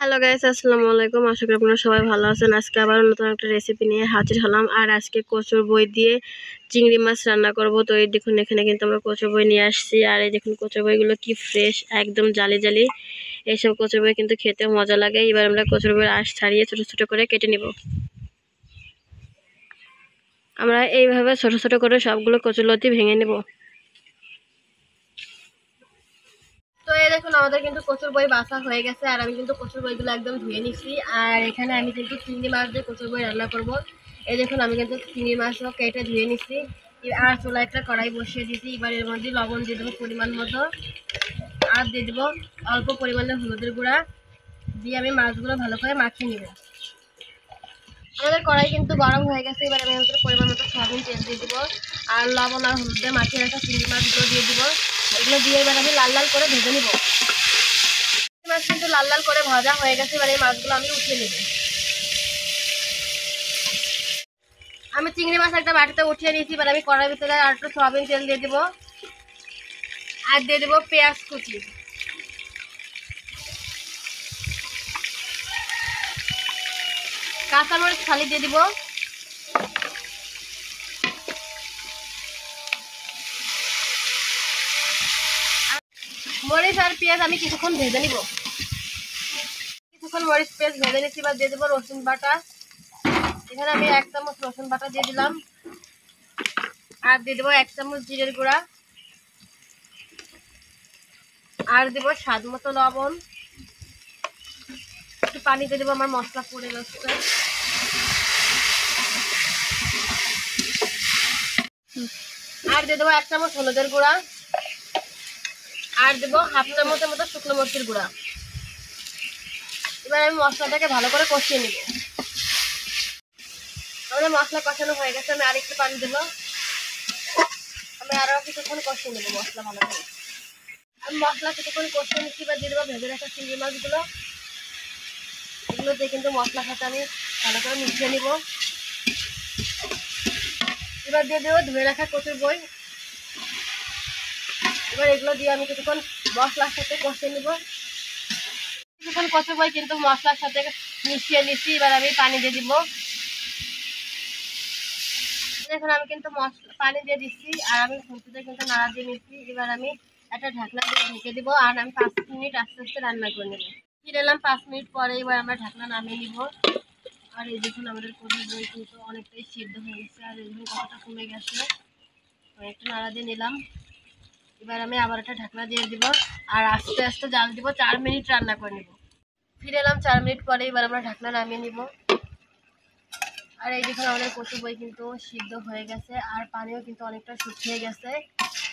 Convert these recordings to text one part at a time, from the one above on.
Hello guys, আসসালামু আলাইকুম। আশা করি আপনারা সবাই ভালো আছেন। আজকে আবার নতুন একটা রেসিপি নিয়ে হাজির হলাম। আর আজকে কচুর বই দিয়ে চিংড়ি মাছ রান্না করব। তো এই দেখুন, এখানে কিন্তু আমরা কচুর বই নিয়ে আসছি। আর এই দেখুন কচুর বইগুলো কি ফ্রেশ, একদম জালি জালি। এইসব কচুর বই কিন্তু খেতে মজা লাগে। এবার আমরা কচুর বইয়ের আঁশ ছাড়িয়ে ছোট ছোট করে কেটে নিব। আমরা এইভাবে ছোট ছোট করে সবগুলো কচুরলতি ভেঙে নেব। তো এই দেখুন, আমাদের কিন্তু কচুর বই বাছা হয়ে গেছে। আর আমি কিন্তু কচুর বইগুলো একদম ধুয়ে নিচ্ছি। আর এখানে আমি কিন্তু চিংড়ি মাছ দিয়ে কচুর বই রান্না করব। এই দেখুন, আমি কিন্তু চিংড়ি মাছও কেটে ধুয়ে নিচ্ছি। আর চুলা একটা কড়াই বসিয়ে দিচ্ছি। এবার এর মধ্যে লবণ দিয়ে দেবো পরিমাণ মতো, আর দিয়ে দেবো অল্প পরিমাণে হলুদের গুঁড়া দিয়ে আমি মাছগুলো ভালো করে মাখিয়ে নেব। আমাদের কড়াই কিন্তু গরম হয়ে গেছে। এবার আমি পরিমাণ মতো সয়াবিন তেল দিয়ে দেবো, আর লবণ আর হলুদ দিয়ে মাখিয়ে রাখা চিংড়ি মাছগুলো দিয়ে দেবো। এগুলো দিয়ে এবার আমি লাল লাল করে ভেজে নিব। মাছ কিন্তু লাল লাল করে ভাজা হয়ে গেছে। এবার এই মাছগুলো আমি উঠিয়ে নেব। আমি চিংড়ি মাছ একটা বাটিতে উঠিয়ে নিয়েছি। এবার আমি কড়াইয়ের ভিতরে আর একটু সয়াবিন তেল দিয়ে দেবো, আর দিয়ে দেবো পেঁয়াজ কুচি, কাঁচামরিচ ফালি দিয়ে দিব, মরিচ আর পেঁয়াজ আমি কিছুক্ষণ ভেজে নিব। কিছুক্ষণ মরিচ পেঁয়াজ ভেজে নিচ্ছি। এবার দিয়ে দেবো রসুন বাটা। এখানে আমি 1 চামচ রসুন বাটা দিয়ে দিলাম, আর দিয়ে দেবো 1 চামচ জিরের গুঁড়া, আর দেবো স্বাদ মতো লবণ। একটু পানি দিয়ে দেবো, আমার মশলা পড়ে যাচ্ছে। আর দিয়ে দেবো 1 চামচ হলুদের গুঁড়া, আর দেবো 1/2 চামচের মতো শুকনো মরিচের গুঁড়া। এবার আমি মশলাটাকে ভালো করে কষিয়ে নিব। আমাদের মশলা কষানো হয়ে গেছে। আমি আর একটু পানি দেবো। আমি আরো কিছুক্ষণ কষিয়ে নেবো মশলা ভালো করে। আমি মশলা কিছুক্ষণ কষিয়ে নিচ্ছি। এবার দিয়ে দেবো ভেজে রাখা চিংড়ি মাছগুলো। এগুলো দিয়ে কিন্তু মশলার সাথে আমি ভালো করে মিশিয়ে নিব। এবার দিয়ে দেবো ধুয়ে রাখা কচুর বই। এবার এগুলো দিয়ে আমি কিছুক্ষণ মশলার সাথে কষিয়ে নিব। কিছুক্ষণ কচুর বই কিন্তু মশলার সাথে মিশিয়ে নিচ্ছি। এবার আমি পানি দিয়ে দিব। দেখুন, আমি কিন্তু পানি দিয়ে দিচ্ছি, আর আমি খুঁটিতে কিন্তু নাড়া দিয়ে নিচ্ছি। এবার আমি একটা ঢাকনা দিয়ে ঢেকে দিব, আর আমি 5 মিনিট আস্তে আস্তে রান্না করে নেব। ফিরে এলাম 5 মিনিট পরে। এবার আমরা ঢাকনা নামিয়ে নিব। আর এই দেখুন, আমাদের কচুর বই কিন্তু অনেকটাই সিদ্ধ হয়ে গেছে। আর এই দেখুন কতটা কমে গেছে। একটু নাড়া দিয়ে নিলাম। এবার আমি আবার একটা ঢাকনা দিয়ে দিব, আর আস্তে আস্তে জাল দিব। 4 মিনিট রান্না করে নেব। ফিরে এলাম 4 মিনিট পরে। এবার আমরা ঢাকনা নামিয়ে নিব। আর এই দেখুন, আমাদের কচুর বই কিন্তু সিদ্ধ হয়ে গেছে, আর পানিও কিন্তু অনেকটা শুকিয়ে গেছে।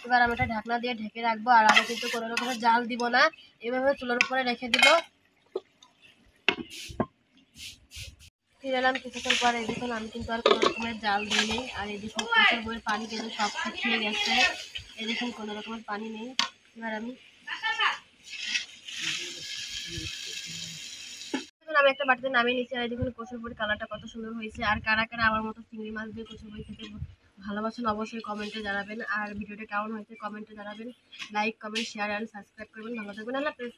এবার আমি এটা ঢাকনা দিয়ে ঢেকে রাখবো। আর আমি কিন্তু কোনো রকমের জাল দিব না, এভাবে চুলার উপরে রেখে দিব। ফিরে এলাম কিছুক্ষণ পরে। এই দেখুন, আমি কিন্তু আর কোনো রকমের জাল দিইনি। আর এই দেখুন কচুর বইয়ের পানি কিন্তু সব শুকিয়ে গেছে। এই দেখুন কোনো রকমের পানি নেই। এবার আমি আমি একটা বাটিতে নামিয়ে নিচ্ছি। আর দেখুন কচুর বইয়ের কালারটা কত সুন্দর হয়েছে। আর কারা কারা আমার মতো চিংড়ি মাছ দিয়ে কচুর বই খেতে ভালোবাসেন অবশ্যই কমেন্টে জানাবেন। আর ভিডিওটা কেমন হয়েছে কমেন্টে জানাবেন। Like, comment, share and subscribe করবেন। ভালো থাকবেন। আল্লাহ হাফেজ।